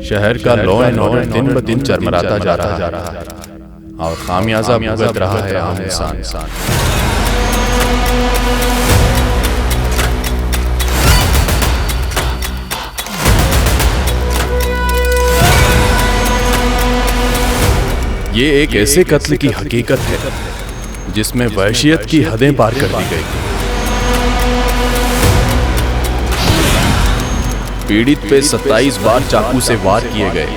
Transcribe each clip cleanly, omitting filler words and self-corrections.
शहर का law and order दिन ब दिन चरमराता जा रहा है और खामियाजा भुगत रहा है आम इंसान। ये एक ऐसे कत्ल की हकीकत है जिसमें वहशियत की हदें पार कर दी गई। पीड़ित पे 27 बार चाकू से वार किए गए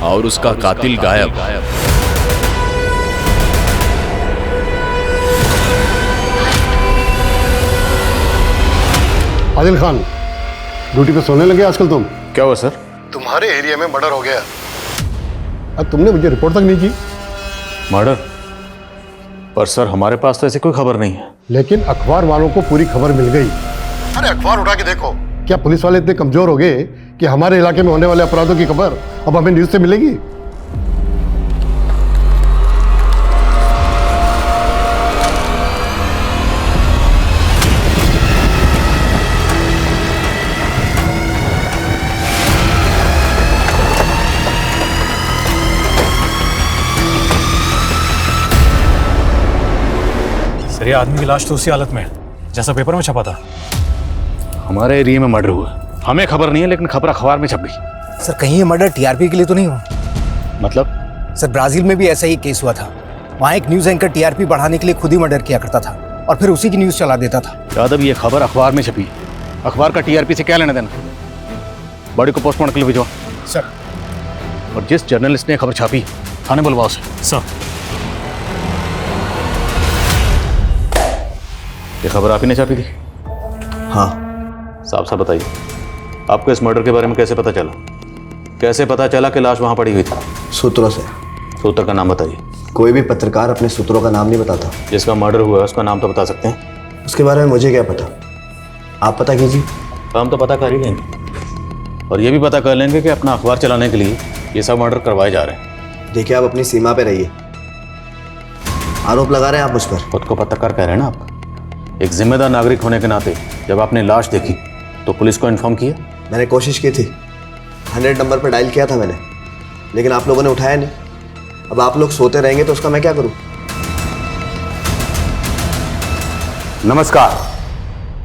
और उसका कातिल गायब। आदिल खान, ड्यूटी पे सोने लगे आजकल तुम? क्या हुआ सर? तुम्हारे एरिया में मर्डर हो गया। अब तुमने मुझे रिपोर्ट तक नहीं की। मर्डर? पर सर हमारे पास तो ऐसी कोई खबर नहीं है। लेकिन अखबार वालों को पूरी खबर मिल गई। अरे अखबार उठा के देखो। क्या पुलिस वाले इतने कमजोर हो गए कि हमारे इलाके में होने वाले अपराधों की खबर अब हमें न्यूज से मिलेगी? सर ये आदमी की लाश तो उसी हालत में है जैसा पेपर में छपा था। हमारे एरिया में मर्डर हुआ, हमें खबर नहीं है लेकिन खबर अखबार में छप गई। सर कहीं ये मर्डर टीआरपी के लिए तो नहीं हुआ? मतलब? सर ब्राजील में भी ऐसा ही केस हुआ था। वहाँ एक न्यूज एंकर टीआरपी बढ़ाने के लिए खुद ही मर्डर किया करता था और फिर उसी की न्यूज चला देता था। यादव, ये खबर अखबार में छपी, अखबार का टीआरपी से क्या लेना देना? बॉडी को पोस्टमार्टम के लिए भिजवा सर। और जिस जर्नलिस्ट ने खबर छापी थाने बुलवाओ उसे। सर ये खबर आप ही ने छापी थी? हाँ। साफ साफ बताइए, आपको इस मर्डर के बारे में कैसे पता चला? कैसे पता चला कि लाश वहां पड़ी हुई थी? सूत्रों से। सूत्र का नाम बताइए। कोई भी पत्रकार अपने सूत्रों का नाम नहीं बताता। जिसका मर्डर हुआ है उसका नाम तो बता सकते हैं? उसके बारे में मुझे क्या पता, आप पता कीजिए। हम तो पता कर ही लेंगे और ये भी पता कर लेंगे कि अपना अखबार चलाने के लिए ये सब मर्डर करवाए जा रहे हैं। देखिए, आप अपनी सीमा पे रहिए। आरोप लगा रहे हैं आप मुझ पर। खुद को पत्रकार कह रहे हैं ना आप? एक जिम्मेदार नागरिक होने के नाते जब आपने लाश देखी तो पुलिस को इन्फॉर्म किया? मैंने कोशिश की थी, 100 नंबर पर डायल किया था मैंने, लेकिन आप लोगों ने उठाया नहीं। अब आप लोग सोते रहेंगे तो उसका मैं क्या करूं? नमस्कार,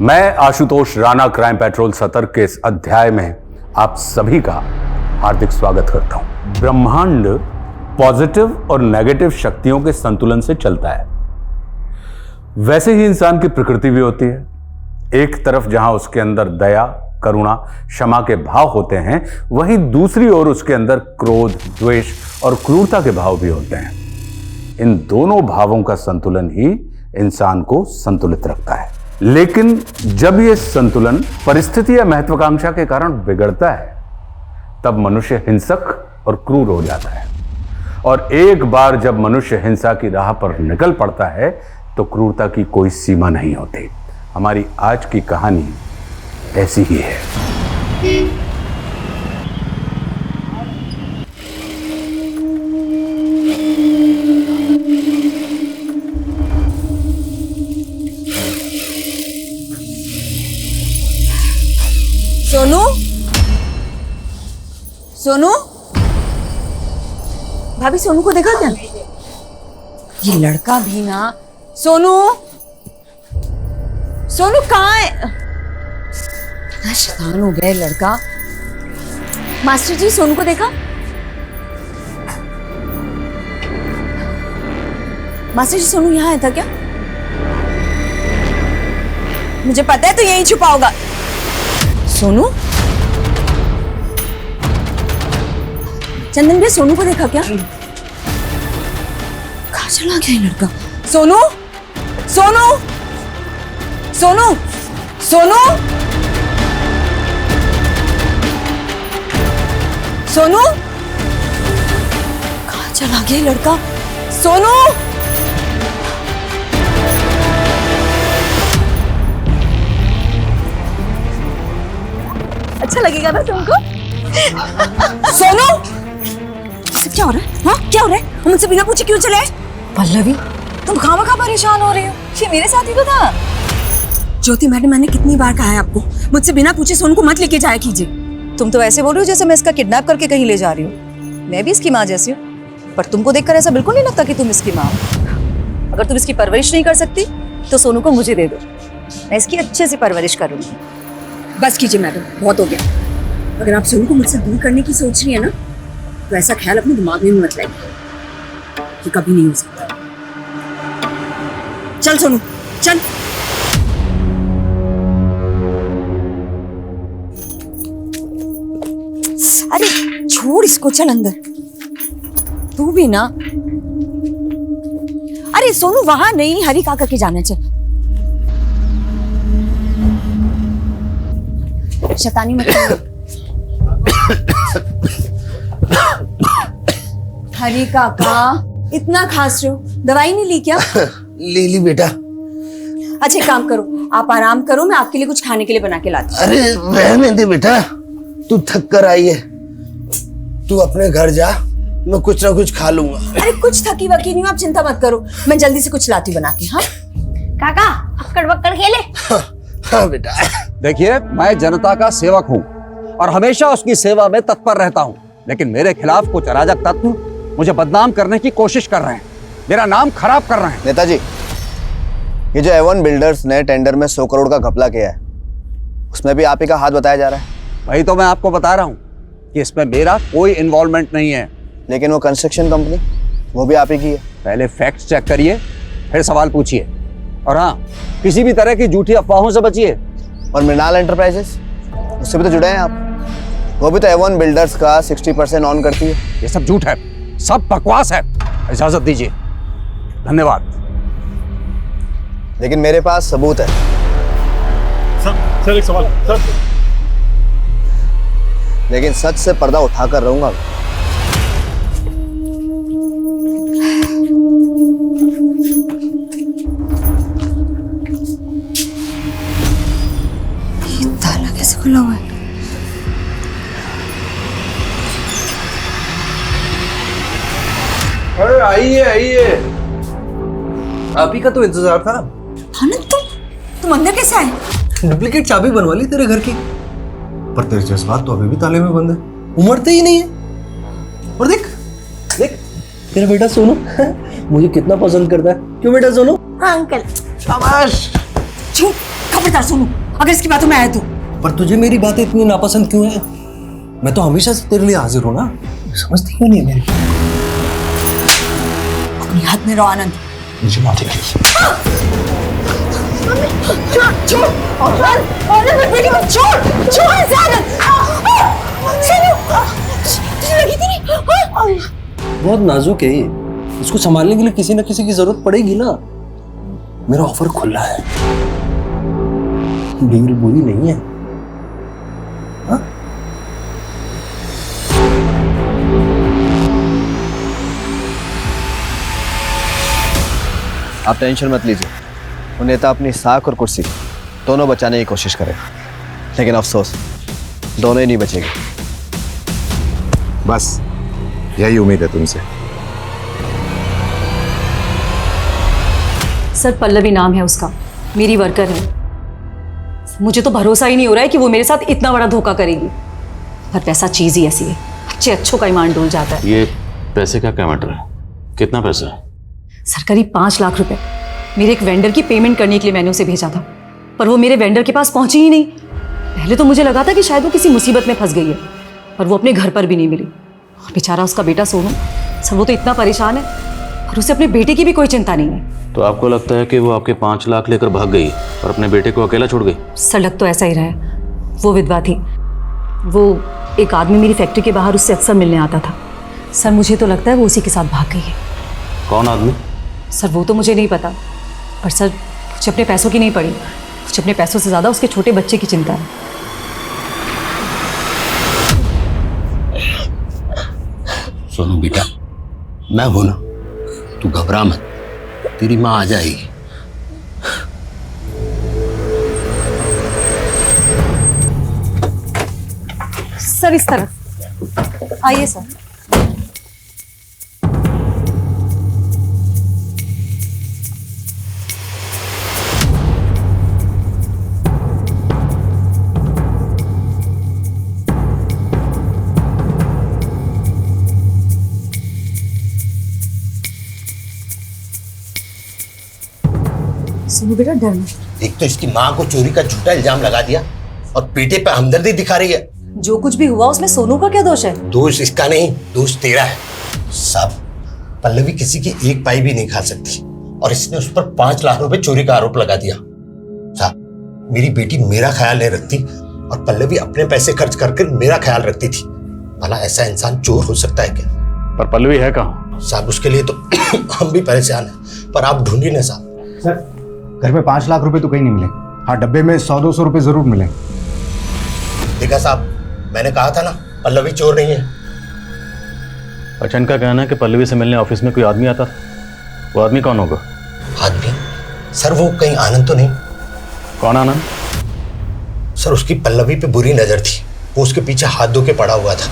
मैं आशुतोष राणा क्राइम पेट्रोल सतर्क के इस अध्याय में आप सभी का हार्दिक स्वागत करता हूं। ब्रह्मांड पॉजिटिव और नेगेटिव शक्तियों के संतुलन से चलता है। वैसे ही इंसान की प्रकृति भी होती है। एक तरफ जहां उसके अंदर दया, करुणा, क्षमा के भाव होते हैं, वहीं दूसरी ओर उसके अंदर क्रोध, द्वेष और क्रूरता के भाव भी होते हैं। इन दोनों भावों का संतुलन ही इंसान को संतुलित रखता है। लेकिन जब यह संतुलन परिस्थिति या महत्वाकांक्षा के कारण बिगड़ता है, तब मनुष्य हिंसक और क्रूर हो जाता है। और एक बार जब मनुष्य हिंसा की राह पर निकल पड़ता है तो क्रूरता की कोई सीमा नहीं होती। हमारी आज की कहानी ऐसी ही है। सोनू, सोनू, भाभी सोनू को देखा क्या? ये लड़का भी ना। सोनू, सोनू कहाँ है? इतना शैतान हो गया लड़का। मास्टर जी, सोनू को देखा? मास्टर जी, सोनू यहाँ आया था क्या? मुझे पता है तो यहीं छुपा होगा। सोनू, चंदन भैया सोनू को देखा क्या? कहाँ चला गया ये लड़का? सोनू, सोनू, सोनू, सोनू, सोनू, कहाँ चला गया ये लड़का? सोनू, अच्छा लगेगा ना तुमको? सोनू, क्या हो रहा है? हाँ, क्या हो रहा है? मुझसे बिना पूछे क्यों चले? पल्लवी, तुम खामखा परेशान हो रही हो। ये मेरे साथ ही तो था। ज्योति मैडम, मैंने कितनी बार कहा है आपको, मुझसे बिना पूछे सोनू को मत लेके जाया कीजिए। तुम तो ऐसे बोल रही हो जैसे मैं इसका किडनैप करके कहीं ले जा रही हूँ। मैं भी इसकी माँ जैसी हूँ, पर तुमको देखकर ऐसा बिल्कुल नहीं लगता कि तुम इसकी माँ हो। अगर तुम इसकी परवरिश नहीं कर सकती तो सोनू को मुझे दे दो, मैं इसकी अच्छे से परवरिश करूंगी। बस कीजिए मैडम, बहुत हो गया। अगर आप सोनू को मुझसे दूर करने की सोच रही है ना, तो ऐसा ख्याल अपने दिमाग में मत लाइए, ये कभी नहीं हो सकता। चल सोनू चल। अरे छोड़ इसको, चल अंदर। तू भी ना। अरे सोनू वहां नहीं, हरी काका के जाना। चल शैतानी मत करो। हरी काका इतना खांस रहे हो, दवाई नहीं ली क्या? ले ली बेटा। अच्छा एक काम करो, आप आराम करो, मैं आपके लिए कुछ खाने के लिए बना के लाती हूँ। अरे रहने दे बेटा, तू थक कर आई है, तू अपने घर जा, मैं कुछ ना कुछ खा लूंगा। अरे कुछ थकी वकी नहीं हूँ, आप चिंता मत करो, मैं जल्दी से कुछ लाती बना के। हाँ काका अक्कड़ बक्कड़ खेले। हाँ बेटा। देखिए, मैं जनता का सेवक हूँ और हमेशा उसकी सेवा में तत्पर रहता हूँ, लेकिन मेरे खिलाफ कुछ अराजक तत्व मुझे बदनाम करने की कोशिश कर रहे हैं, मेरा नाम खराब कर रहे हैं। नेताजी, ये जो एवन बिल्डर्स ने टेंडर में 100 करोड़ का घपला किया है, उसमें भी आप ही का हाथ बताया जा रहा है। वही तो मैं आपको बता रहा हूँ कि इसमें मेरा कोई इन्वॉल्वमेंट नहीं है। लेकिन वो कंस्ट्रक्शन कंपनी, वो भी आप ही की है। पहले फैक्ट्स चेक करिए, फिर सवाल पूछिए, और हाँ, किसी भी तरह की झूठी अफवाहों से बचिए। और मृणाल एंटरप्राइजेस, उससे भी तो जुड़े हैं आप, वो भी तो एवन बिल्डर्स का 60% ऑन करती है। ये सब झूठ है, सब बकवास है। इजाजत दीजिए। धन्यवाद। लेकिन मेरे पास सबूत है। सर एक सवाल सर। लेकिन सच से पर्दा उठाकर रहूंगा। ये ताला कैसे खुला हुआ है? अरे आइए आइए, आप ही का तो इंतजार था। आनंद तुम अंदर कैसे आए? डुप्लीकेट चाबी बनवा ली तेरे घर की, पर तेरे जज्बात तो अभी भी ताले में बंद है, उमड़ते ही नहीं है। और देख देख तेरा बेटा सोनू मुझे कितना पसंद करता है। क्यों बेटा सोनू? हाँ अंकल। शाबाश। चुप, खबरदार सोनू, अगर इसकी बातों में आया तो। पर तुझे मेरी बातें इतनी नापसंद क्यों है? मैं तो हमेशा से तेरे लिए हाजिर हूं ना, समझती क्यों नहीं है मेरी? अपनी हाथ में रहो आनंद। मुझे माफ कीजिए। बहुत नाजुक है ये, इसको संभालने के लिए किसी न किसी की जरूरत पड़ेगी ना। मेरा ऑफर खुला है, डील बुरी नहीं है। हा? आप टेंशन मत लीजिए, वो नेता अपनी साख और कुर्सी दोनों बचाने की कोशिश करे, लेकिन अफसोस दोनों ही नहीं बचेंगे। बस यही उम्मीद है तुमसे। सर पल्लवी नाम है उसका, मेरी वर्कर है। मुझे तो भरोसा ही नहीं हो रहा है कि वो मेरे साथ इतना बड़ा धोखा करेगी, पर पैसा चीज ही ऐसी है, अच्छे अच्छों का ईमान डोल जाता है। ये पैसे का क्या मैटर है? कितना पैसा है? सर करीब 5 लाख रुपए मेरे एक वेंडर की पेमेंट करने के लिए मैंने उसे भेजा था, पर वो मेरे वेंडर के पास पहुंची ही नहीं। पहले तो मुझे लगा था कि शायद वो किसी मुसीबत में फंस गई है, पर वो अपने घर पर भी नहीं मिली। और बेचारा उसका बेटा सोनू, सर वो तो इतना परेशान है, और उसे अपने बेटे की भी कोई चिंता नहीं है। तो आपको लगता है कि वो आपके 5 लाख लेकर भाग गई और अपने बेटे को अकेला छोड़ गई? सर लग तो ऐसा ही रहा है। वो विधवा थी, वो एक आदमी मेरी फैक्ट्री के बाहर उससे अक्सर मिलने आता था। सर मुझे तो लगता है वो उसी के साथ भाग गई है। कौन आदमी? सर वो तो मुझे नहीं पता, पर सर मुझे अपने पैसों की नहीं पड़ी, मुझे अपने पैसों से ज़्यादा उसके छोटे बच्चे की चिंता है। सोनू बेटा, मैं हूं ना, तू घबरा मत, तेरी माँ आ जाएगी। सर इस तरफ आइए सर। सुनो बेटा, डर मत। एक तो इसकी माँ को चोरी का झूठा इल्जाम लगा दिया और बेटे पे हमदर्दी दिखा रही है। जो कुछ भी हुआ उसमें सोनू का क्या दोष है? दोष इसका नहीं, दोष तेरा है। साहब, पल्लवी किसी की एक पाई भी नहीं खा सकती और इसने उस पर 5 लाख रुपए चोरी का आरोप लगा दिया। साहब, मेरी बेटी मेरा ख्याल नहीं रखती और पल्लवी अपने पैसे खर्च करके मेरा ख्याल रखती थी। भला ऐसा इंसान चोर हो सकता है क्या? पर पल्लवी है कहाँ? साहब, उसके लिए तो हम भी परेशान हैं, पर आप ढूंढी ना साहब। सर, घर में 5 लाख रुपए तो कहीं नहीं मिले। हाँ, डब्बे में 100-200 रुपए जरूर मिले। देखा साहब, मैंने कहा था ना, पल्लवी चोर नहीं है। अच्छा, इनका कहना है कि पल्लवी से मिलने ऑफिस में कोई आदमी आता था। वो आदमी कौन होगा? आदमी? सर, वो कहीं आनंद तो नहीं? कौन आनंद? सर, उसकी पल्लवी पे बुरी नजर थी, वो उसके पीछे हाथ धो के पड़ा हुआ था।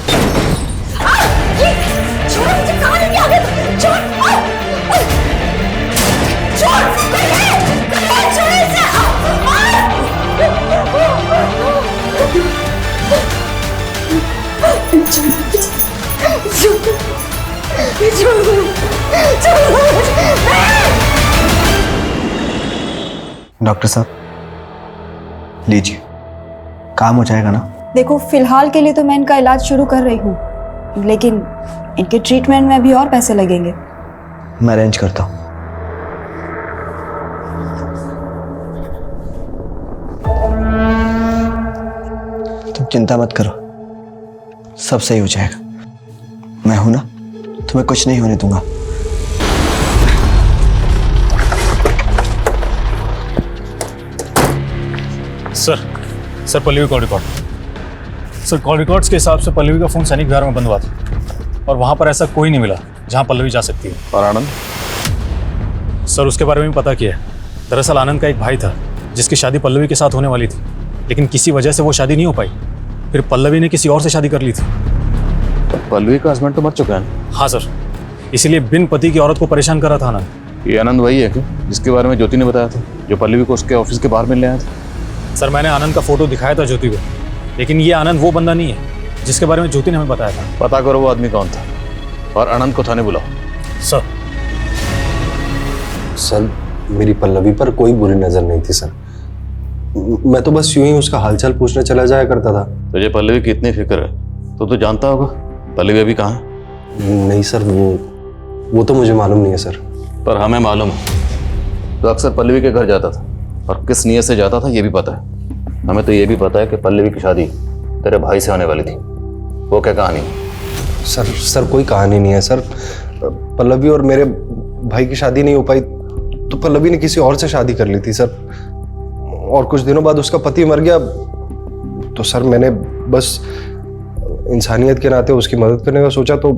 डॉक्टर साहब, लीजिए, काम हो जाएगा ना? देखो, फिलहाल के लिए तो मैं इनका इलाज शुरू कर रही हूँ, लेकिन इनके ट्रीटमेंट में भी और पैसे लगेंगे। मैं अरेंज करता हूँ। तुम चिंता मत करो, सब सही हो जाएगा। मैं हूं ना, तुम्हें कुछ नहीं होने दूंगा। Sir Pallavi call record. Sir, call records के हिसाब से पल्लवी का फोन सैनिक विहार में बंद हुआ था और वहां पर ऐसा कोई नहीं मिला जहां पल्लवी जा सकती है। और आनंद? सर, उसके बारे में भी पता किया है। दरअसल आनंद का एक भाई था जिसकी शादी पल्लवी के साथ होने वाली थी, लेकिन किसी वजह से वो शादी नहीं हो पाई। फिर पल्लवी ने किसी और से शादी कर ली थी। पल्लवी का हस्बैंड तो मर चुका है। हाँ सर, इसीलिए बिन पति की औरत को परेशान कर रहा था आनंद। ये आनंद वही है कि जिसके बारे में ज्योति ने बताया था, जो पल्लवी को उसके ऑफिस के बाहर मिलने आया था? सर, मैंने आनंद का फोटो दिखाया था ज्योति को, लेकिन ये आनंद वो बंदा नहीं है जिसके बारे में ज्योति ने हमें बताया था। पता करो वो आदमी कौन था और आनंद को थाने बुलाओ। सर, मेरी पल्लवी पर कोई बुरी नजर नहीं थी सर। मैं तो बस यूं ही उसका हालचाल पूछने चला जाया करता था। तुझे पल्लवी की इतनी फिक्र है तो जानता होगा पल्लवी अभी कहाँ है? नहीं सर, वो तो मुझे मालूम नहीं है सर। पर हमें मालूम है। तो अक्सर पल्लवी के घर जाता था और किस नियत से जाता था ये भी पता है। हमें तो ये भी पता है कि पल्लवी की शादी तेरे भाई से होने वाली थी। वो क्या कहानी है? सर कोई कहानी नहीं है सर। पल्लवी और मेरे भाई की शादी नहीं हो पाई तो पल्लवी ने किसी और से शादी कर ली थी सर, और कुछ दिनों बाद उसका पति मर गया। तो सर मैंने बस इंसानियत के नाते उसकी मदद करने का सोचा, तो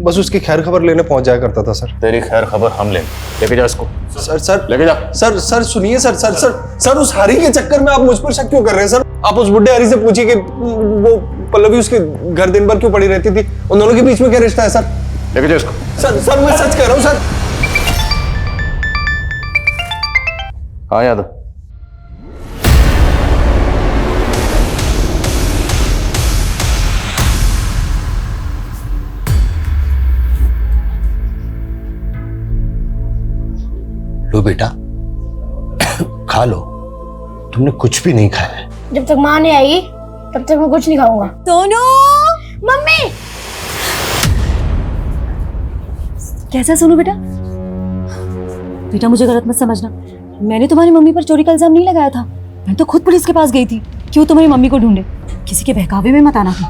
बस उसकी खैर खबर लेने पहुंच जाया करता था सर। तेरी खैर खबर हम लेके जा इसको। सर लेके जा। सर सुनिए सर उस हरी के चक्कर में आप मुझ पर शक क्यों कर रहे हैं सर? आप उस बुढ़े हरी से पूछिए कि वो पल्लवी उसके घर दिन भर क्यों पड़ी रहती थी। उन दोनों के बीच में क्या रिश्ता है सर? लेके जा इसको। सर मैं सच कह रहा हूँ सर। हाँ यादव, लो बेटा, खा लो। तुमने कुछ भी नहीं खाया है। जब तक माँ नहीं आएगी तब तक मैं कुछ नहीं खाऊंगा। सोनू! मम्मी! कैसा सोनू बेटा? बेटा, मुझे गलत मत समझना, मैंने तुम्हारी मम्मी पर चोरी का इल्जाम नहीं लगाया था। मैं तो खुद पुलिस के पास गई थी क्यों तुम्हारी मम्मी को ढूंढे। किसी के बहकावे में मत आना था।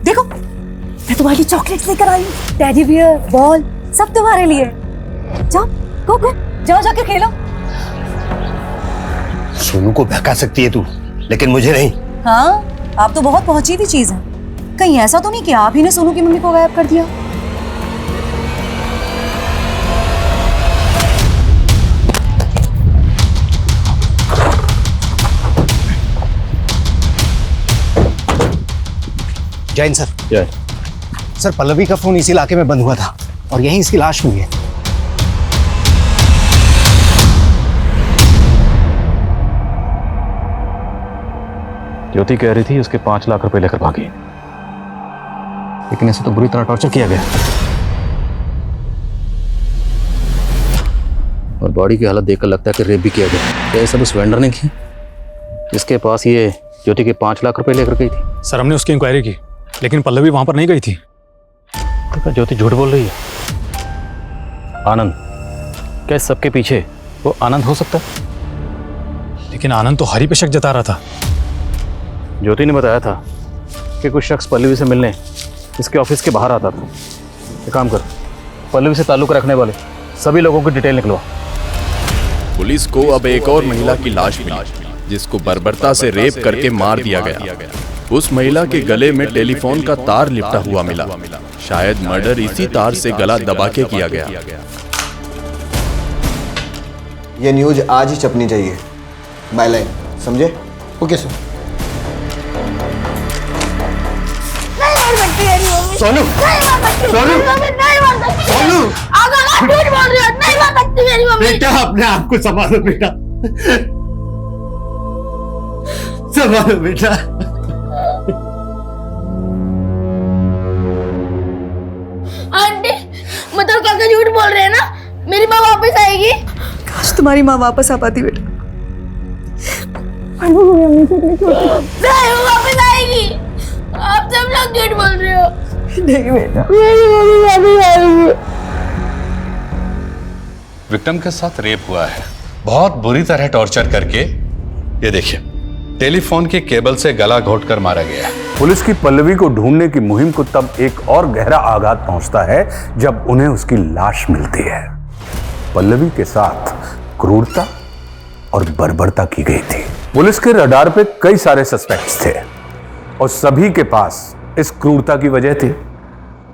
देखो, मैं तुम्हारे लिए चॉकलेट्स लेकर आई हूँ, टेडी बियर, बॉल, सब तुम्हारे लिए। जाओ, गो, जाओ जाके खेलो। सोनू को बहका सकती है तू, लेकिन मुझे नहीं। हाँ, आप तो बहुत पहुंची हुई चीज है। कहीं ऐसा तो नहीं कि आप ही ने सोनू की मम्मी को गायब कर दिया? जैन सर। जय सर, पल्लवी का फोन इसी इलाके में बंद हुआ था और यहीं इसकी लाश मिली है। ज्योति कह रही थी उसके 5 लाख रुपए लेकर भागी, लेकिन इसे तो बुरी तरह टॉर्चर किया गया। और बॉडी की हालत देखकर लगता है कि रेप भी किया गया। क्या ये सब उस वेंडर ने की जिसके पास ये ज्योति के 5 लाख रुपए लेकर गई थी? सर हमने उसकी इंक्वायरी की, लेकिन पल्लवी वहां पर नहीं गई थी। तो क्या ज्योति झूठ बोल रही है? आनंद, क्या इस सबके पीछे वो आनंद हो सकता है? लेकिन आनंद तो हरी पे शक जता रहा था। ज्योति ने बताया था कि कुछ शख्स पल्लवी से मिलने इसके ऑफिस के बाहर आता था। एक काम कर, पल्लवी से ताल्लुक रखने वाले सभी लोगों की डिटेल निकलवा। पुलिस को अब एक और महिला की लाश मिली जिसको बर्बरता से रेप करके मार दिया गया। उस महिला के गले में टेलीफोन का तार लिपटा हुआ मिला। शायद मर्डर इसी तार से गला दबा के किया गया। ये न्यूज आज ही छपनी चाहिए, बाय लाइन, समझे? Okay sir. सोनू, सोनू, सोनू, झूठ बोल रही हो, नहीं मार सकती मेरी मम्मी। बेटा अपने आप को संभालो बेटा, संभालो बेटा। आंटी, मतलब काका झूठ बोल रहे हैं ना? मेरी माँ वापस आएगी? काश तुम्हारी माँ वापस आ पाती बेटा। नहीं, वो वापस आएगी। आप सब लोग झूठ बोल रहे हो। नहीं बेटा, मेरी मम्मी वापस आएगी। विक्रम के साथ रेप हुआ है, बहुत बुरी तरह टॉर्चर करके। ये देखिए, टेलीफोन के केबल से गला घोटकर मारा गया। पुलिस की पल्लवी को ढूंढने की मुहिम को तब एक और गहरा आघात पहुंचता है जब उन्हें उसकी लाश मिलती है। पल्लवी के साथ क्रूरता और बर्बरता की गई थी। पुलिस के रडार पे कई सारे सस्पेक्ट्स थे और सभी के पास इस क्रूरता की वजह थी,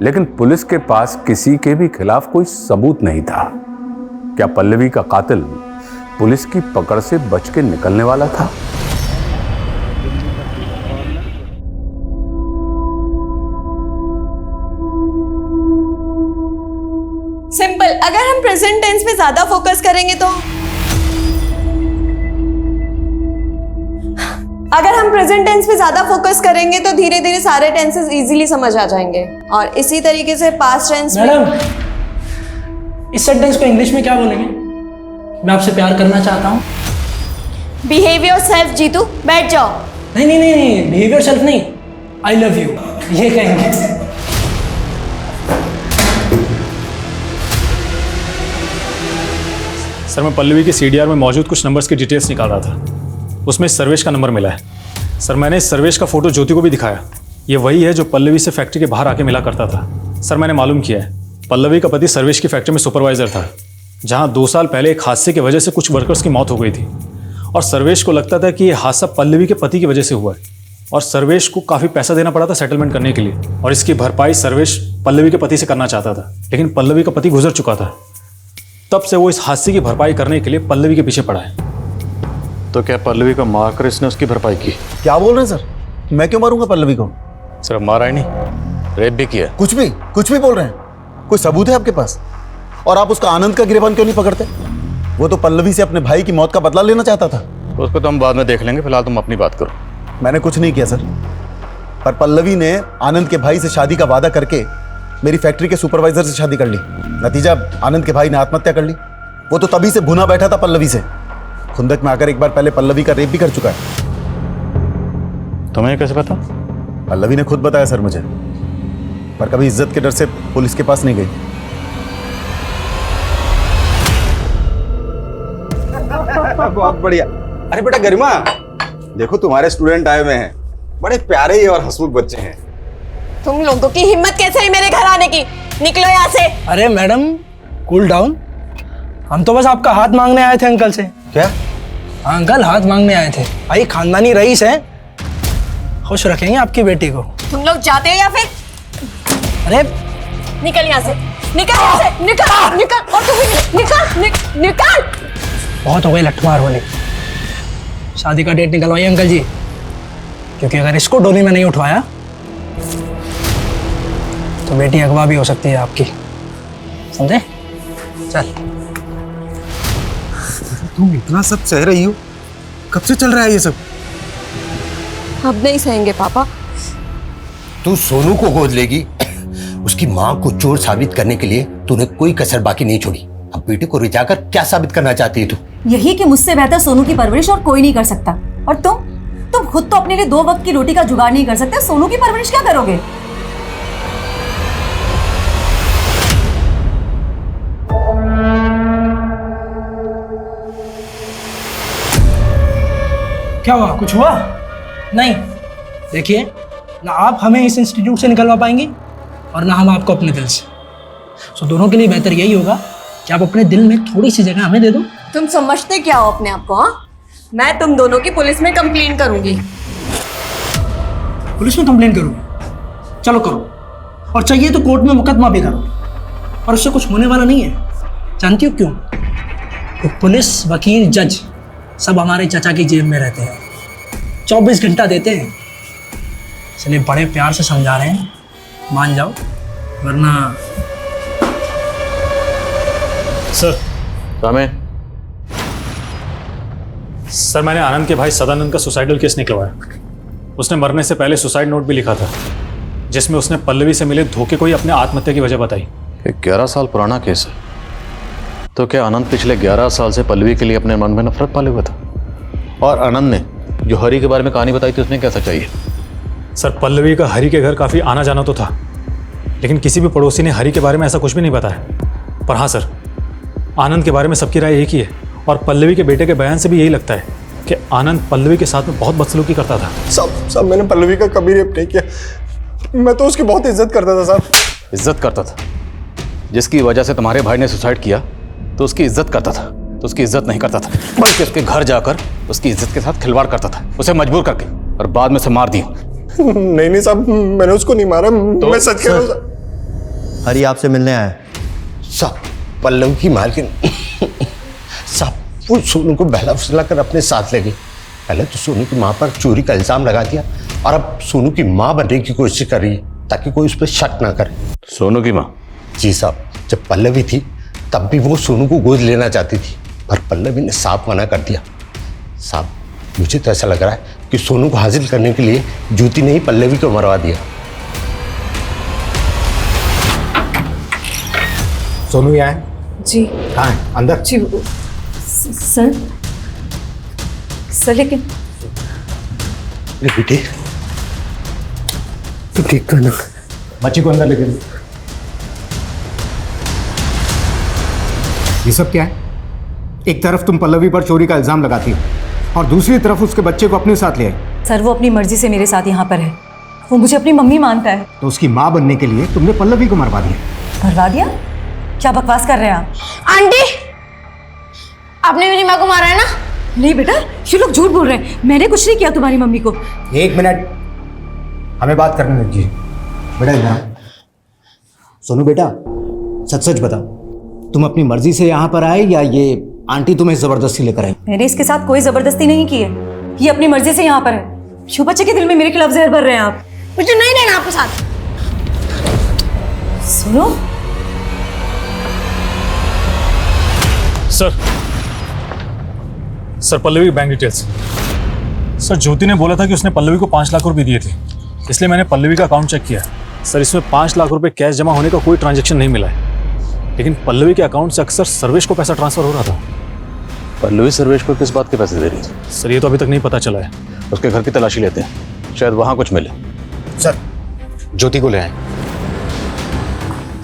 लेकिन पुलिस के पास किसी के भी खिलाफ कोई सबूत नहीं था। क्या पल्लवी का कातिल पुलिस की पकड़ से बच के निकलने वाला था? सिंपल। अगर हम प्रेजेंट टेंस पे ज्यादा फोकस करेंगे तो तो धीरे धीरे सारे टेंसेस इजीली समझ आ जाएंगे। और इसी तरीके से पास्ट टेंस मैडम, इस सेंटेंस को इंग्लिश में क्या बोलेंगे? मैं आपसे प्यार करना चाहता हूँ। बिहेव योरसेल्फ जीतू, बैठ जाओ। नहीं नहीं नहीं नहीं, बिहेव योरसेल्फ नहीं, आई लव यू, ये कहेंगे। सर मैं पल्लवी के सीडीआर में मौजूद कुछ नंबर्स की डिटेल्स निकाल रहा था। उसमें सर्वेश का नंबर मिला है। सर मैंने इस सर्वेश का फोटो ज्योति को भी दिखाया। ये वही है जो पल्लवी से फैक्ट्री के बाहर आके मिला करता था। सर मैंने मालूम किया है, पल्लवी का पति सर्वेश की फैक्ट्री में सुपरवाइजर था, जहां 2 साल पहले एक हादसे की वजह से कुछ वर्कर्स की मौत हो गई थी। और सर्वेश को लगता था कि यह हादसा पल्लवी के पति की वजह से हुआ है और सर्वेश को काफ़ी पैसा देना पड़ा था सेटलमेंट करने के लिए, और इसकी भरपाई सर्वेश पल्लवी के पति से करना चाहता था। लेकिन पल्लवी का पति गुजर चुका था, तब से वो इस हादसे की भरपाई करने के लिए पल्लवी के पीछे पड़ा है। तो क्या पल्लवी को मारकर इसने उसकी भरपाई की? क्या बोल रहे हैं सर? मैं क्यों मारूंगा पल्लवी को? सिर्फ मारा ही नहीं, रेप भी किया। कुछ भी बोल रहे हैं। कोई सबूत है आपके पास? और आप उसका आनंद का गिरबान क्यों नहीं पकड़ते? वो तो पल्लवी से अपने भाई की मौत का बदला लेना चाहता था। तो उसको तो हम बाद में देख लेंगे, फिलहाल तुम अपनी बात करो। मैंने कुछ नहीं किया सर, पर पल्लवी ने आनंद के भाई से शादी का वादा करके मेरी फैक्ट्री के सुपरवाइजर से शादी कर ली। नतीजा आनंद के भाई ने आत्महत्या कर ली। वो तो तभी से भुना बैठा था पल्लवी से। खुंदक में आकर एक बार पहले पल्लवी का रेप भी कर चुका है। तुम्हें कैसे पता? पल्लवी ने खुद बताया सर मुझे, पर कभी इज्जत के डर से पुलिस के पास नहीं गई। बहुत बढ़िया। अरे बेटा गरिमा, देखो तुम्हारे स्टूडेंट आए हुए हैं, बड़े प्यारे और हंसमुख बच्चे हैं। तुम लोगों की हिम्मत कैसे है मेरे घर आने की? निकलो यहाँ से। अरे मैडम कूल डाउन, हम तो बस आपका हाथ मांगने आए थे अंकल से। क्या? अंकल हाथ मांगने आए थे। भाई खानदानी रईस है, खुश रखेंगे आपकी बेटी को। तुम लोग जाते हो या फिर? अरे निकल यहाँ से, निकल यहाँ से, निकल निकल, और तू भी निकल निकल। बहुत हो गई लठमार होने। शादी का डेट निकलवाइए अंकल जी, क्योंकि अगर इसको डोली में नहीं उठवाया तो बेटी अगवा भी हो सकती है आपकी, समझे? चल। तुम इतना सब सह रही हो, कब से चल रहा है ये सब? अब नहीं सहेंगे पापा। तू सोनू को गोद लेगी, उसकी माँ को चोर साबित करने के लिए तूने कोई कसर बाकी नहीं छोड़ी। अब बेटे को रिझाकर क्या साबित करना चाहती है तू? यही कि मुझसे बेहतर सोनू की परवरिश और कोई नहीं कर सकता। और तुम खुद तो अपने लिए 2 वक्त की रोटी का जुगाड़ नहीं कर सकते, सोनू की परवरिश क्या करोगे? क्या हुआ? कुछ हुआ? नहीं। देखिए, ना आप हमें इस इंस्टीट्यूट से निकलवा पाएंगे और ना हम आपको अपने दिल से। सो दोनों के लिए बेहतर यही होगा कि आप अपने दिल में थोड़ी सी जगह हमें दे दो। तुम समझते क्या हो अपने आप को? हाँ, मैं तुम दोनों की पुलिस में कंप्लेन करूंगी। पुलिस में कंप्लेन करूंगी? चलो करो, और चाहिए तो कोर्ट में मुकदमा भी करो, और उससे कुछ होने वाला नहीं है। जानती हो क्यों? तो पुलिस, वकील, जज सब हमारे चाचा की जेब में रहते हैं, 24 घंटा देते हैं। इसलिए बड़े प्यार से समझा रहे हैं, मान जाओ, वरना। सर। रामेन। सर, मैंने आनंद के भाई सदानंद का सुसाइडल केस निकलवाया। उसने मरने से पहले सुसाइड नोट भी लिखा था, जिसमें उसने पल्लवी से मिले धोखे को ही अपने आत्महत्या की वजह बताई। 11 साल पुराना केस है। तो क्या आनंद पिछले 11 साल से पल्लवी के लिए अपने मन में नफरत पाले हुआ था? और आनंद ने जो हरी के बारे में कहानी बताई थी, उसमें क्या सच्चाई है? सर, पल्लवी का हरी के घर काफ़ी आना जाना तो था, लेकिन किसी भी पड़ोसी ने हरी के बारे में ऐसा कुछ भी नहीं बताया। पर हाँ सर, आनंद के बारे में सबकी राय एक ही है, और पल्लवी के बेटे के बयान से भी यही लगता है कि आनंद पल्लवी के साथ में बहुत बदसलूकी करता था। सब मैंने पल्लवी का कभी रेप नहीं किया। मैं तो उसकी बहुत इज्जत करता था साहब। इज्जत करता था? जिसकी वजह से तुम्हारे भाई ने सुसाइड किया तो उसकी इज्जत करता था? तो उसकी इज्जत नहीं करता था, बल्कि उसके घर जाकर उसकी इज्जत के साथ खिलवाड़ करता था, उसे मजबूर करके, और बाद में उसे मार दिया। नहीं साहब, मैंने उसको नहीं मारा। तो मैं सच कह रहा हूँ। हरी आपसे मिलने आया साहब। पल्लवी की मालकिन साहब वो सोनू को बहला फुसला कर अपने साथ ले गई। पहले तो सोनू की माँ पर चोरी का इल्जाम लगा दिया, और अब सोनू की माँ बनने की कोशिश कर रही है ताकि कोई उस पर शक ना करे। सोनू की माँ? जी साहब, जब पल्लवी थी तब भी वो सोनू को गोद लेना चाहती थी, पर पल्लवी ने साफ मना कर दिया। साहब, मुझे तो ऐसा लग रहा है कि सोनू को हासिल करने के लिए ज्योति ने ही पल्लवी को मरवा दिया। सोनू यहाँ है? जी। कहाँ है? अंदर? जी सर लेकिन बेटे तू ठीक तो ना? बच्ची को अंदर लेके दो। ये सब क्या है? एक तरफ तुम पल्लवी पर चोरी का इल्जाम लगाती हो और दूसरी तरफ उसके बच्चे को अपने साथ ले आई। सर, वो अपनी मर्जी से मेरे साथ यहाँ पर है। वो मुझे अपनी मम्मी मानता है। तो उसकी माँ बनने के लिए तुमने पल्लवी को मरवा दिया। मरवा दिया? क्या बकवास कर रहे हैं आप? आंटी, आपने मेरी माँ को मारा है ना? नहीं बेटा, ये लोग झूठ बोल रहे हैं। मैंने कुछ नहीं किया तुम्हारी मम्मी को। 1 मिनट, हमें बात करने दीजिए। बेटा इधर सोनू, बेटा सच सच बताओ, तुम अपनी मर्जी से यहाँ पर आए या ये आंटी तुम्हें जबरदस्ती लेकर आई? मैंने इसके साथ कोई जबरदस्ती नहीं की है, ये अपनी मर्जी से यहाँ पर है। शो बच्चे के दिल में मेरे खिलाफ जहर भर रहे हैं आप। मुझे नहीं रहना आपके साथ। सुनो सर, पल्लवी की बैंक डिटेल्स। सर, ज्योति ने बोला था कि उसने पल्लवी को 5 लाख रुपए दिए थे, इसलिए मैंने पल्लवी का अकाउंट चेक किया। सर, इसमें 5 लाख रुपए कैश जमा होने का कोई ट्रांजैक्शन नहीं मिला है, लेकिन पल्लवी के अकाउंट से अक्सर सर्वेश को पैसा ट्रांसफर हो रहा था। पल्लवी सर्वेश को किस बात के पैसे दे रही थी? सर, ये तो अभी तक नहीं पता चला है। उसके घर की तलाशी लेते हैं, शायद वहां कुछ मिले। सर, ज्योति को ले आए।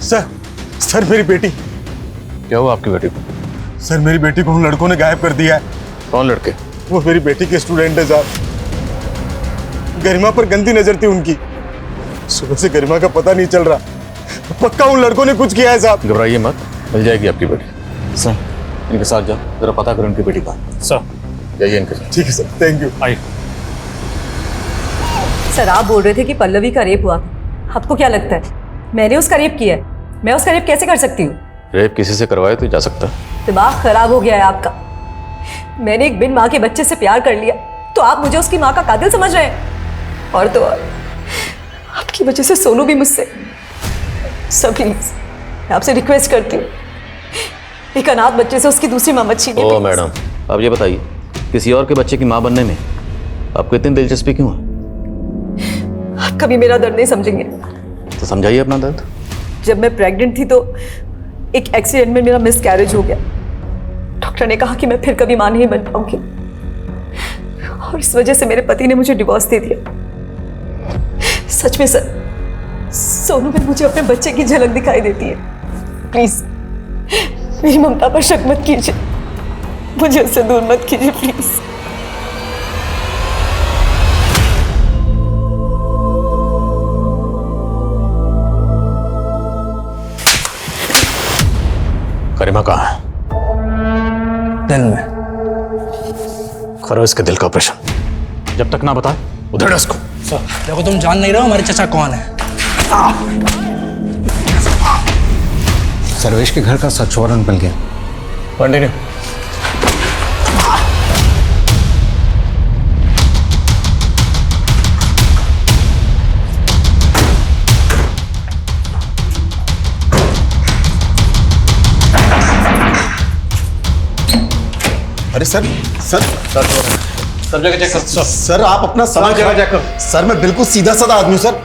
सर मेरी बेटी। क्या हुआ आपकी बेटी को? सर, मेरी बेटी को उन लड़कों ने गायब कर दिया है। कौन लड़के? वो मेरी बेटी के स्टूडेंट है साहब। गरिमा पर गंदी नजर थी उनकी। सुबह से गरिमा का पता नहीं चल रहा। पक्का उन लड़कों ने कुछ किया है साहब। घबराइए मत, मिल जाएगी आपकी बेटी। सर, इनके साथ जाओ, जरा पता करो इनकी बेटी का। सर जाइए इनके साथ। ठीक है सर, थैंक यू। आइए। सर, आप बोल रहे थे कि पल्लवी का रेप हुआ था। आपको क्या लगता है मैंने उसका रेप किया है? मैं उसका रेप कैसे कर सकती हूँ? रेप किसी से करवाए तो जा सकता है। दिमाग खराब हो गया है आपका। मैंने एक बिन माँ के बच्चे से प्यार कर लिया तो आप मुझे उसकी माँ का कातिल समझ रहे हैं। और तो और आपकी वजह से सोनू भी मुझसे। सब प्लीज, मैं आपसे रिक्वेस्ट करती हूँ, एक अनाथ बच्चे से उसकी दूसरी माँ मत छीनिए। ओ मैडम, अब ये बताइए, किसी और के बच्चे की माँ बनने में आपको इतनी दिलचस्पी क्यों है? आप कभी मेरा दर्द नहीं समझेंगे। तो समझाइए अपना दर्द। जब मैं प्रेग्नेंट थी तो एक एक्सीडेंट में मेरा मिस कैरेज हो गया। डॉक्टर ने कहा कि मैं फिर कभी मां नहीं बन पाऊंगी और इस वजह से मेरे पति ने मुझे डिवोर्स दे दिया। सच में सर, सोनू में मुझे अपने बच्चे की झलक दिखाई देती है। प्लीज मेरी ममता पर शक मत कीजिए, मुझे उससे दूर मत कीजिए प्लीज। करीमा कहाँ है? दिल में। करो इसके दिल का ऑपरेशन। जब तक ना बताए उधर इसको। सर देखो, तुम जान नहीं रहे हो हमारे चाचा कौन है। सर्वेश के घर का सर्च वारंट मिल गया। कंटिन्यू। अरे सर सर सब जगह चेक कर। सर आप अपना समय खराब कर। सर मैं बिल्कुल सीधा साधा आदमी हूं सर,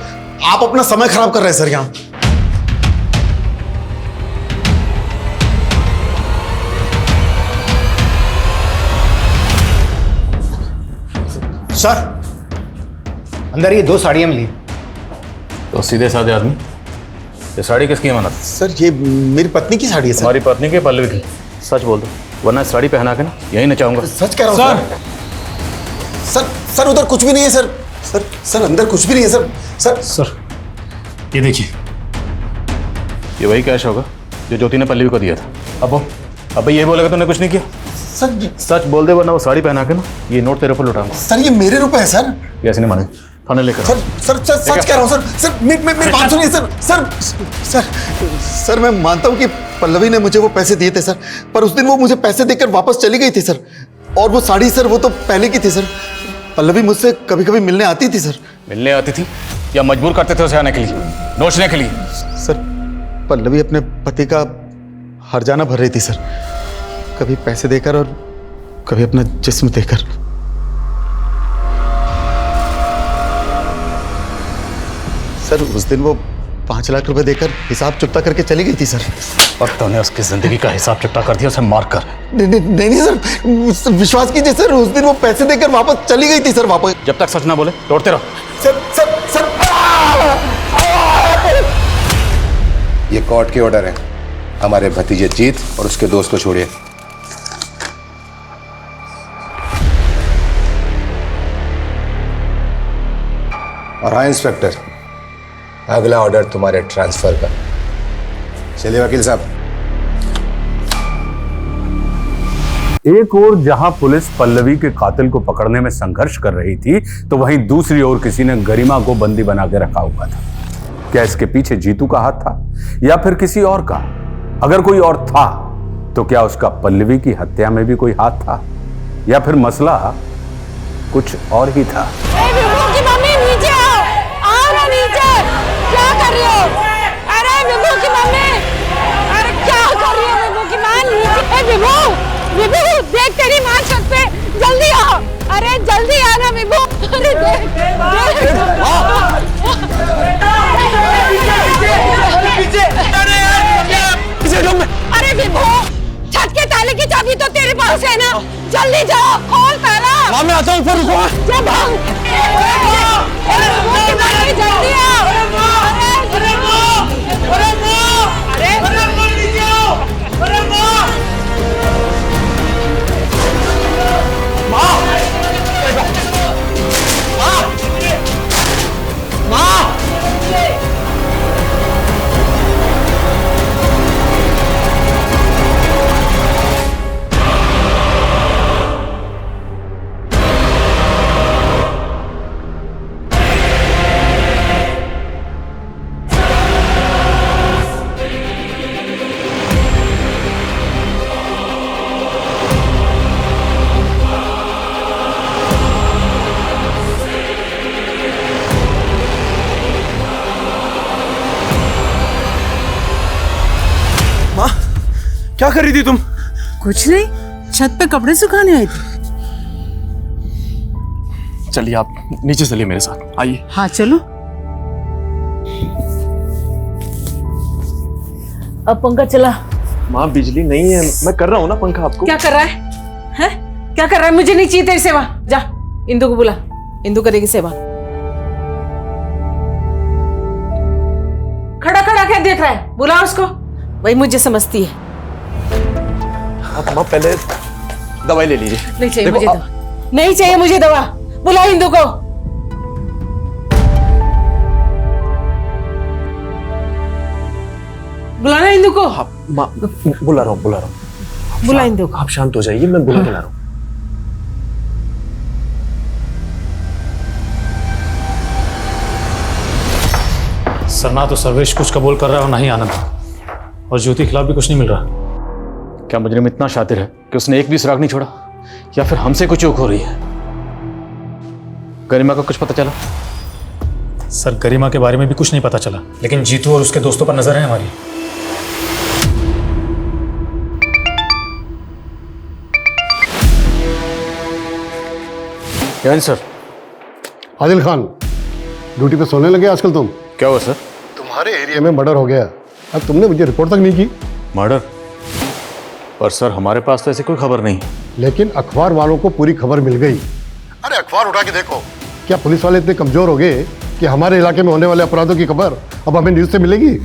आप अपना समय खराब कर रहे हैं सर यहाँ। सर अंदर ये 2 साड़ियां मिली। तो सीधे साधे आदमी, ये साड़ी किसकी अमानत? सर ये मेरी पत्नी की साड़ी है सर। हमारी पत्नी की, पल्लवी की। सच बोल दो, वरना साड़ी पहना के ना यही नचाऊंगा। सच कह रहा हूँ सर। सर उधर कुछ भी नहीं है सर। सर अंदर कुछ भी नहीं है सर। सर ये देखिए, ये वही कैश होगा जो ज्योति ने पल्लवी को दिया था। अब ये बोलेगा तूने कुछ नहीं किया। सर सच बोल दे, वरना वो साड़ी पहना के ना ये नोट तेरे ऊपर लुटाऊंगा। सर ये मेरे रुपए है सर। ये ऐसे नहीं माने, थाने लेकर। सर सच कह रहा हूँ सर। सर मेरी बात सुनिए सर। सर मैं मानता हूँ कि पल्लवी ने मुझे वो पैसे दिए थे सर, पर उस दिन वो मुझे पैसे देकर वापस चली गई थी सर। और वो साड़ी सर वो तो पहले की थी सर। पल्लवी मुझसे कभी कभी मिलने आती थी सर। मिलने आती थी या मजबूर करते थे उसे आने के लिए, नोचने के लिए? सर पल्लवी अपने पति का हर्जाना भर रही थी सर, कभी पैसे देकर और कभी अपना जिस्म देकर। सर उस दिन वो 5 लाख रुपए देकर हिसाब चुकता करके चली गई थी सर। और तूने उसकी जिंदगी का हिसाब चुकता कर दिया, उसे मार कर। नहीं सर, विश्वास कीजिए सर, उस दिन वो पैसे देकर वापस चली गई थी सर। वापस जब तक सच ना बोले तोड़ते रहो। सर ये कोर्ट के ऑर्डर है। हमारे भतीजे जीत और उसके दोस्त को छोड़िए। और हाँ इंस्पेक्टर, अगला ऑर्डर तुम्हारे ट्रांसफर का। चलिए वकील साहब। एक ओर जहां पुलिस पल्लवी के कातिल को पकड़ने में संघर्ष कर रही थी, तो वहीं दूसरी ओर किसी ने गरिमा को बंदी बना के रखा हुआ था। क्या इसके पीछे जीतू का हाथ था या फिर किसी और का? अगर कोई और था तो क्या उसका पल्लवी की हत्या में भी कोई हाथ था या फिर मसला कुछ और ही था? मम्मी नीचे आओ ना नीचे। क्या कर रही हो? अरे विभू की मम्मी, अरे क्या कर रही हो विभू की माँ? नीचे विभू देख तेरी माँ छत पे, जल्दी आओ। अरे जल्दी आना विभू। अरे अरे विभू, छत के ताले की चाबी तो तेरे पास है ना, जल्दी जाओ खोल ताला। मैं आता हूँ, ऊपर रुको। जब हम जल्दी आओ। क्या कर रही थी तुम? कुछ नहीं, छत पे कपड़े सुखाने आई थी। चलिए आप नीचे चलिए मेरे साथ, आइए। हाँ चलो। अब पंकज चला। माँ बिजली नहीं है, मैं कर रहा हूँ ना पंखा आपको। क्या कर रहा है? हैं? क्या कर रहा है? मुझे नहीं चाहिए तेरी सेवा। जा इंदु को बुला, इंदु करेगी सेवा। खड़ा खड़ा क्या देख रहा है? बुला उसको, वही मुझे समझती है। आप माँ पहले दवाई ले लीजिए। नहीं चाहिए मुझे दवा, नहीं चाहिए मुझे दवा। बुला इंदु को। बुलाना इंदु को। माँ बुला रहा हूँ बुला इंदु को। आप शांत हो जाइए, मैं बुला रहा हूँ। सर ना तो सर्वेश कुछ कबूल कर रहा है और ना ही आनंद, और ज्योति के खिलाफ भी कुछ नहीं मिल रहा। क्या मुजरिम इतना शातिर है कि उसने एक भी सुराग नहीं छोड़ा, या फिर हमसे कुछ चूक हो रही है? गरिमा का कुछ पता चला? सर गरिमा के बारे में भी कुछ नहीं पता चला, लेकिन जीतू और उसके दोस्तों पर नजर है हमारी। सर। आदिल खान, ड्यूटी पे सोने लगे आजकल तुम? क्या हुआ सर? तुम्हारे एरिया में मर्डर हो गया, अब तुमने मुझे रिपोर्ट तक नहीं की। मर्डर? पर सर हमारे पास तो ऐसी कोई खबर नहीं। लेकिन अखबार वालों को पूरी खबर मिल गई। अरे अखबार उठा के देखो, क्या पुलिस वाले इतने कमजोर हो गए कि हमारे इलाके में होने वाले अपराधों की खबर अब हमें न्यूज से मिलेगी?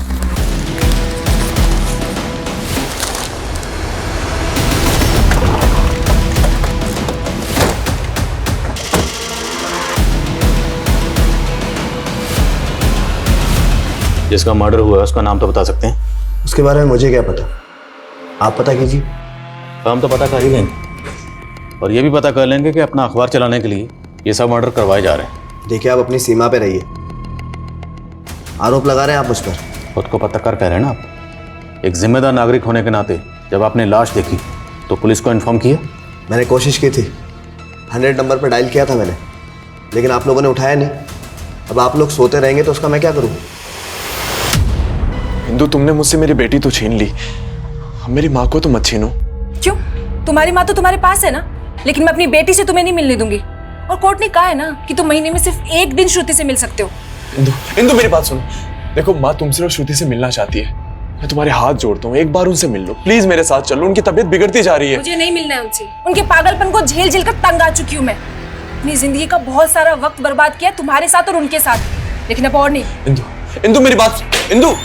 जिसका मर्डर हुआ है उसका नाम तो बता सकते हैं? उसके बारे में मुझे क्या पता, आप पता कीजिए। हम तो पता कर ही लेंगे, और ये भी पता कर लेंगे कि अपना अखबार चलाने के लिए ये सब मर्डर करवाए जा रहे हैं। देखिए आप अपनी सीमा पे रहिए, आरोप लगा रहे हैं आप मुझ पर। खुद को पता कर कह रहे हैं ना आप। एक जिम्मेदार नागरिक होने के नाते जब आपने लाश देखी तो पुलिस को इन्फॉर्म किया? मैंने कोशिश की थी, 100 नंबर पर डायल किया था मैंने, लेकिन आप लोगों ने उठाया नहीं। अब आप लोग सोते रहेंगे तो उसका मैं क्या करूँ? इंदु, तुमने मुझसे मेरी बेटी तो छीन ली, मेरी माँ को तो मत छीनो। क्यों? तुम्हारी माँ तो तुम्हारे पास है ना, लेकिन मैं अपनी बेटी से तुम्हें नहीं मिलने दूंगी। और कोर्ट ने कहा है ना कि तुम महीने में सिर्फ एक दिन श्रुति से मिल सकते हो। इंदु मेरी बात सुनो। देखो माँ तुमसे और श्रुति से मिलना चाहती है, मैं तुम्हारे हाथ जोड़ता हूँ, एक बार उनसे मिल लो प्लीज, मेरे साथ चलो। उनकी तबीयत बिगड़ती जा रही है। मुझे नहीं मिलना है उनसे। उनके पागलपन को झेल झेल कर तंग आ चुकी हूँ मैं। अपनी जिंदगी का बहुत सारा वक्त बर्बाद किया तुम्हारे साथ और उनके साथ, लेकिन अब और नहीं। इंदु मेरी बात, इंदु।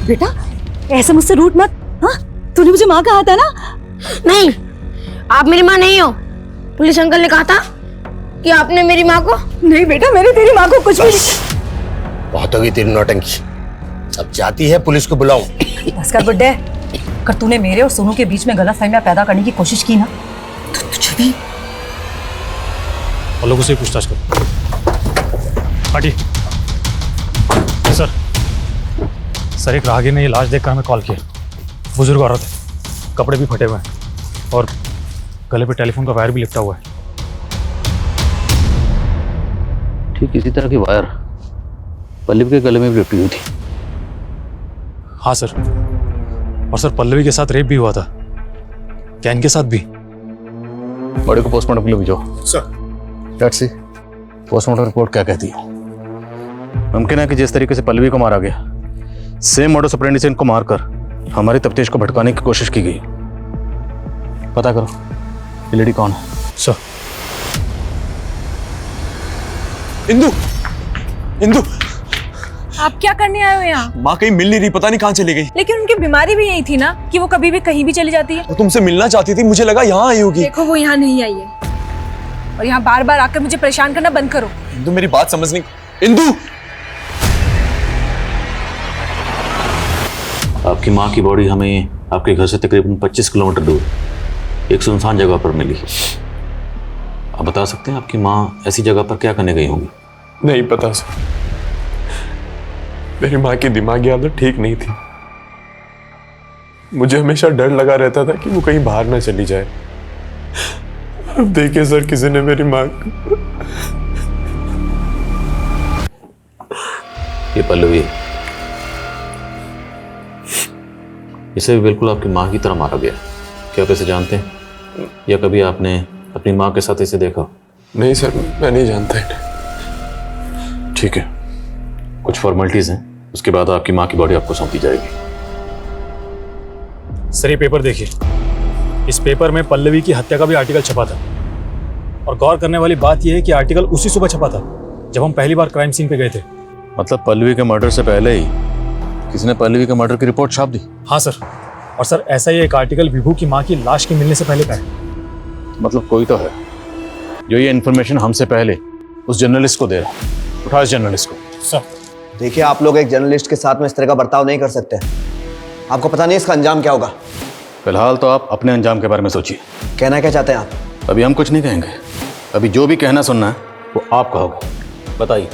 बेटा ऐसे मुझसे रूठ मत। हाँ, तूने मुझे माँ कहा था ना? नहीं, आप मेरी माँ नहीं हो। पुलिस अंकल ने कहा था कि आपने मेरी माँ को। नहीं बेटा, मैंने तेरी माँ को कुछ भी नहीं। बहुत होगी तेरी नौटंकी, अब जाती है पुलिस को बुलाऊं। बस कर बुड्ढे, अगर तूने मेरे और सोनू के बीच में गलतफहमियां पैदा करने की कोशिश की ना तो तुझे भी। और लोगों से पूछताछ करो। हटी। सर एक राहगीर ने ये लाश देखकर हमें कॉल किया। बुजुर्ग औरत है, कपड़े भी फटे हुए हैं और गले पे टेलीफोन का वायर भी लिपटा हुआ है। ठीक इसी तरह की वायर पल्लवी के गले में भी लिपटी हुई थी। हाँ सर, और सर पल्लवी के साथ रेप भी हुआ था। क्या इनके साथ भी? बॉडी को पोस्टमार्टम के लिए भेजो। Sir. Let's see postmortem report क्या कहती है। मुमकिन है कि जिस तरीके से पल्लवी को मारा गया, सेम मोडस ऑपरेंडी से इनको मारकर हमारी तफ्तीश को भटकाने की कोशिश की गई। पता करो ये लेडी कौन है। सर। इंदु, इंदु, आप क्या करने आए हो यहाँ? माँ कहीं मिल नहीं रही, पता नहीं कहाँ चली गई। लेकिन उनकी बीमारी भी यही थी ना कि वो कभी भी कहीं भी चली जाती है। वो तुमसे मिलना चाहती थी, मुझे लगा यहाँ आई होगी। देखो वो यहाँ नहीं आई है, और यहाँ बार बार आकर मुझे परेशान करना बंद करो। इंदु मेरी बात समझ नहीं। इंदु, आपकी माँ की बॉडी हमें आपके घर से तकरीबन 25 किलोमीटर दूर एक सुनसान जगह पर मिली। आप बता सकते हैं आपकी माँ ऐसी जगह पर क्या करने गई होंगी? नहीं पता सर, मेरी माँ की दिमागी हालत ठीक नहीं थी। मुझे हमेशा डर लगा रहता था कि वो कहीं बाहर ना चली जाए। अब देखिए सर, किसी ने मेरी माँ ये पल्लवी है। इसे भी बिल्कुल आपकी माँ की तरह मारा गया। क्या आप इसे जानते हैं या कभी आपने अपनी माँ के साथ इसे देखा? नहीं सर, मैं नहीं जानता इन्हें। ठीक है, कुछ फॉर्मेलिटीज हैं, उसके बाद आपकी माँ की बॉडी आपको सौंपी जाएगी। सर ये पेपर देखिए, इस पेपर में पल्लवी की हत्या का भी आर्टिकल छपा था। और गौर करने वाली बात यह है कि आर्टिकल उसी सुबह छपा था जब हम पहली बार क्राइम सीन पे गए थे। मतलब पल्लवी के मर्डर से पहले ही किसी ने पल्लवी के मर्डर की रिपोर्ट छाप दी? हाँ सर, और सर ऐसा ही एक आर्टिकल विभू की माँ की लाश के मिलने से पहले का है। मतलब कोई तो है जो ये इन्फॉर्मेशन हमसे पहले उस जर्नलिस्ट को दे रहा है। उठा इस जर्नलिस्ट को। सर देखिए, आप लोग एक जर्नलिस्ट के साथ में इस तरह का बर्ताव नहीं कर सकते। आपको पता नहीं इसका अंजाम क्या होगा। फिलहाल तो आप अपने अंजाम के बारे में सोचिए। कहना क्या चाहते हैं आप? अभी हम कुछ नहीं कहेंगे। अभी जो भी कहना सुनना है वो आप कहोगे। बताइए,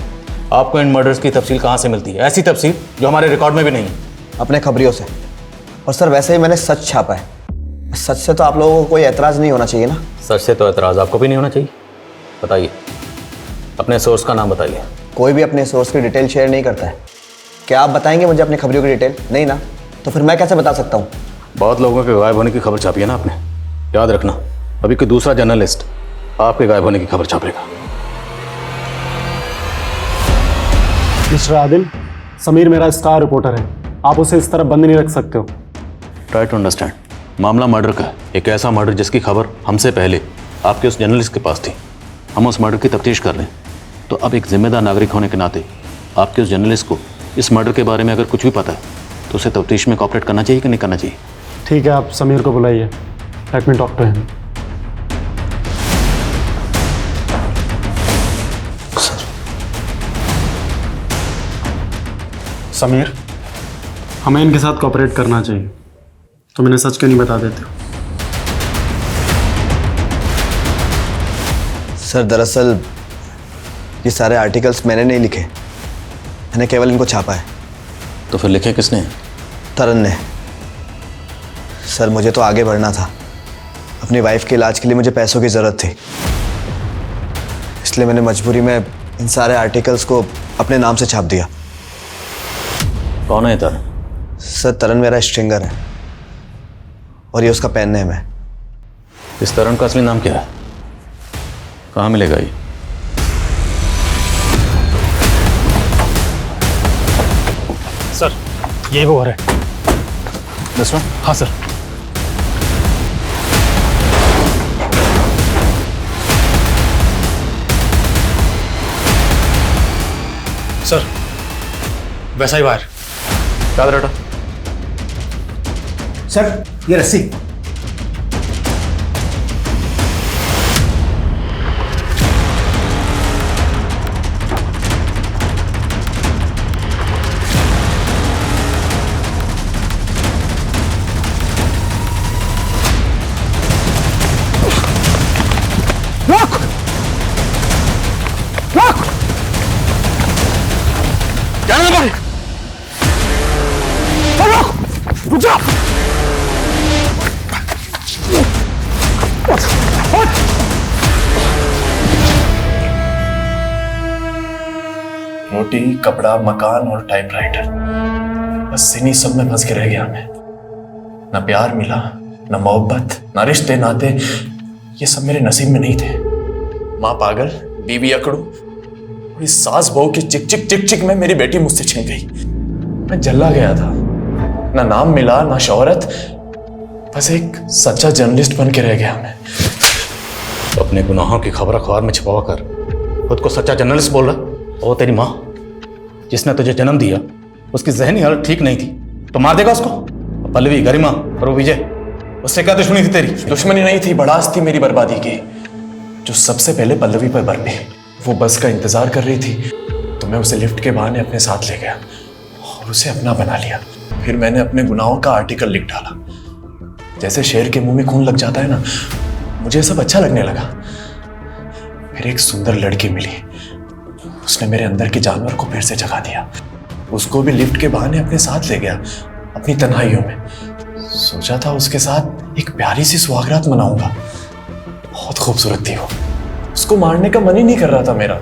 आपको इन मर्डर्स की तफसील कहाँ से मिलती है? ऐसी तफसील जो हमारे रिकॉर्ड में भी नहीं है। अपने खबरियों से। और सर वैसे ही मैंने सच छापा है। सच से तो आप लोगों को कोई एतराज़ नहीं होना चाहिए ना? सच से तो एतराज़ आपको भी नहीं होना चाहिए। बताइए, अपने सोर्स का नाम बताइए। कोई भी अपने सोर्स की डिटेल शेयर नहीं करता है। क्या आप बताएंगे मुझे अपनी खबरियों की डिटेल? नहीं ना, तो फिर मैं कैसे बता सकता हूँ? बहुत लोगों के गायब होने की खबर छापी है ना आपने। याद रखना, अभी कोई दूसरा जर्नलिस्ट आपके गायब होने की खबर छापेगा। मिस्टर आदिल, समीर मेरा स्टार रिपोर्टर है, आप उसे इस तरह बंद नहीं रख सकते हो। Try to understand. मामला मर्डर का है, एक ऐसा मर्डर जिसकी खबर हमसे पहले आपके उस जर्नलिस्ट के पास थी। हम उस मर्डर की तफ्तीश कर रहे हैं, तो अब एक जिम्मेदार नागरिक होने के नाते आपके उस जर्नलिस्ट को इस मर्डर के बारे में अगर कुछ भी पता है तो उसे तफ्तीश में कॉपरेट करना चाहिए कि नहीं करना चाहिए? ठीक है, आप समीर को बुलाइए। Let me talk to him. Sameer, हमें इनके साथ कॉपरेट करना चाहिए। तुम इन्हें सच क्यों नहीं बता देते हो? सर दरअसल ये सारे आर्टिकल्स मैंने नहीं लिखे, मैंने केवल इनको छापा है। तो फिर लिखे किसने? तरन ने। सर मुझे तो आगे बढ़ना था। अपनी वाइफ के इलाज के लिए मुझे पैसों की ज़रूरत थी, इसलिए मैंने मजबूरी में इन सारे आर्टिकल्स को अपने नाम से छाप दिया। कौन है तरन? सर तरन मेरा स्ट्रिंगर है और ये उसका पेन नेम है। इस तरन का असली नाम क्या है? कहाँ मिलेगा ये? सर यही वो घर है। This one? हाँ सर। सर वैसा ही वायर। याद रटा। सर ये रस्सी। रोटी, कपड़ा, मकान और टाइपराइटर, बस इन्हीं सब में फंस के रह गया मैं। ना प्यार मिला, ना मोहब्बत, ना रिश्ते नाते, ये सब मेरे नसीब में नहीं थे। माँ पागल, बीवी अकड़ू और इस सास बहू की चिक चिक चिक चिक में मेरी बेटी मुझसे छिन गई। मैं जल्ला गया था, ना नाम मिला ना शोहरत, बस एक सच्चा जर्नलिस्ट बन के रह गया मैं। अपने गुनाहों की खबर अखबार में छपवा कर खुद को सच्चा जर्नलिस्ट बोल रहा? और तेरी माँ जिसने तुझे जन्म दिया उसकी जहनी हालत ठीक नहीं थी तो मार देगा उसको? पल्लवी, गरिमा और वो विजय, उससे क्या दुश्मनी थी तेरी? दुश्मनी नहीं थी, बड़ास थी मेरी बर्बादी की, जो सबसे पहले पल्लवी पर बरपी। वो बस का इंतजार कर रही थी तो मैं उसे लिफ्ट के बहाने अपने साथ ले गया और उसे अपना बना लिया। फिर मैंने अपने गुनाहों का आर्टिकल लिख डाला। जैसे शेर के मुंह में खून लग जाता है ना, मुझे सब अच्छा लगने लगा। फिर एक सुंदर लड़की मिली, उसने मेरे अंदर के जानवर को फिर से जगा दिया। उसको भी लिफ्ट के बहाने अपने साथ ले गया अपनी तन्हाइयों में। सोचा था उसके साथ एक प्यारी सी सुहागरात मनाऊंगा। बहुत खूबसूरत थी वो, उसको मारने का मन ही नहीं कर रहा था मेरा।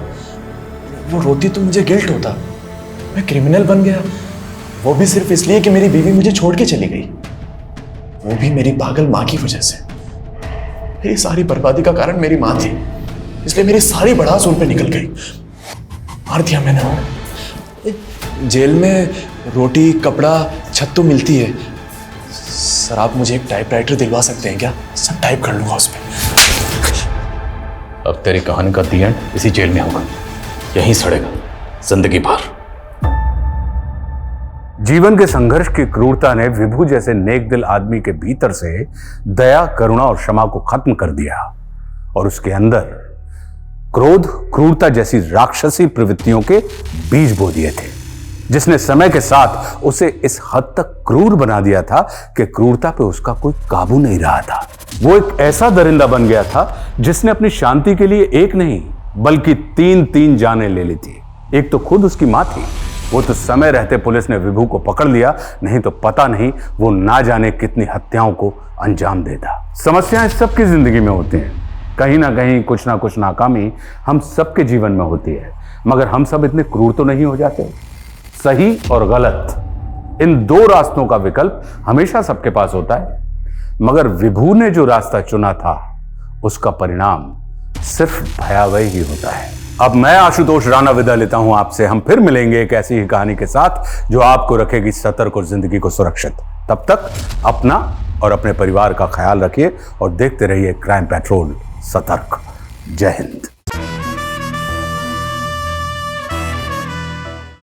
वो रोती तो मुझे गिल्ट होता, मैं क्रिमिनल बन गया, वो भी सिर्फ इसलिए कि मेरी बीवी मुझे छोड़ के चली गई, वो भी मेरी पागल माँ की वजह से। मेरी सारी बर्बादी का कारण मेरी माँ थी, इसलिए मेरी सारी भड़ास उन पे निकल गई। मार दिया मैंने। जेल में रोटी, कपड़ा, छत तो मिलती है। सर आप मुझे एक टाइपराइटर दिलवा सकते हैं क्या? सब टाइप कर लूंगा उस पर। अब तेरी कहानी का दी एंड इसी जेल में होगा, यहीं सड़ेगा जिंदगी भर। जीवन के संघर्ष की क्रूरता ने विभू जैसे नेक दिल आदमी के भीतर से दया, करुणा और क्षमा को खत्म कर दिया और उसके अंदर क्रोध, क्रूरता जैसी राक्षसी प्रवृत्तियों के बीज बो दिए थे, जिसने समय के साथ उसे इस हद तक क्रूर बना दिया था कि क्रूरता पे उसका कोई काबू नहीं रहा था। वो एक ऐसा दरिंदा बन गया था जिसने अपनी शांति के लिए एक नहीं बल्कि 3 जानें ले ली थी। एक तो खुद उसकी मां थी, वो तो समय रहते पुलिस ने विभू को पकड़ लिया, नहीं तो पता नहीं वो ना जाने कितनी हत्याओं को अंजाम देता। समस्याएं सबकी जिंदगी में होती हैं, कहीं ना कहीं कुछ ना कुछ नाकामी हम सबके जीवन में होती है, मगर हम सब इतने क्रूर तो नहीं हो जाते। सही और गलत इन 2 रास्तों का विकल्प हमेशा सबके पास होता है, मगर विभू ने जो रास्ता चुना था उसका परिणाम सिर्फ भयावह ही होता है। अब मैं आशुतोष राणा विदा लेता हूं आपसे। हम फिर मिलेंगे एक ऐसी ही कहानी के साथ जो आपको रखेगी सतर्क और जिंदगी को सुरक्षित। तब तक अपना और अपने परिवार का ख्याल रखिए और देखते रहिए क्राइम पेट्रोल सतर्क। जय हिंद।